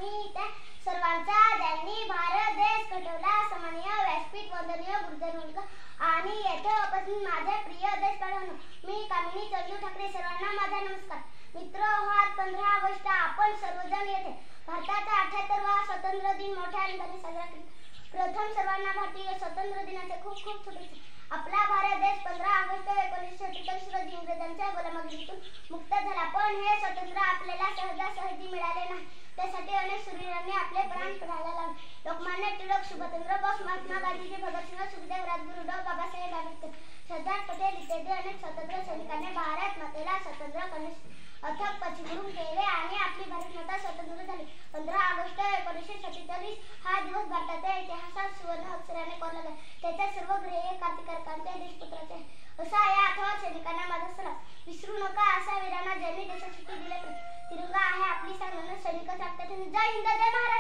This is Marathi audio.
मी त्या सर्वांचा ज्यांनी भारत देश घडवला. सन्माननीय व्यासपीठ, वंदनीय गुरुजन वर्ग आणि येथे उपस्थित माझे प्रिय देशबांधवांनो, मी कामिनी चंदू ठाकरे. सर्वांना माझा नमस्कार. मित्र हो, आज 15 ऑगस्ट आपण सर्वजण येथे भारताचा 78वा स्वातंत्र्य दिन मोठ्या आनंदाने साजरा केला. प्रथम सर्वांना भारतीय स्वातंत्र्य दिनाच्या खूप खूप शुभेच्छा. आपला भारत देश 15 ऑगस्ट 1947 रोजी इंग्रजांच्या गुलामगिरीतून मुक्त झाला. पण हे स्वातंत्र्य आपल्याला सहजासहजी मिळाले नाही. त्यासाठी अनेक शूरांनी आपले प्राण पणाला लावले. लोकमान्य टिळक, सुभाषचंद्र बोस, महात्मा गांधीजी, भगतसिंग, सुखदेव, राजगुरू, डॉ. बाबासाहेब आंबेडकर, सरदार पटेल इत्यादी अनेक स्वातंत्र्य सैनिकांनी भारत मातेला स्वतंत्र करण्यास अथक परिश्रम केले आणि आपली भारत माता स्वतंत्र झाली. 15 ऑगस्ट 1947 हा दिवस भारताच्या इतिहासात सुवर्ण अक्षराने कोरला गेला. त्याच्या सर्व ध्येय क्रांतिकारकांच्या देशपुत्राचे आहे. असा या अथक सैनिकांना माझा सलाम. विसरू नका असा वीरांना ज्यांनी देशासाठी दिले. तिरंगा आहे आपली सांगणं, सैनिक सांगतात. जय हिंद, जय महाराष्ट्र.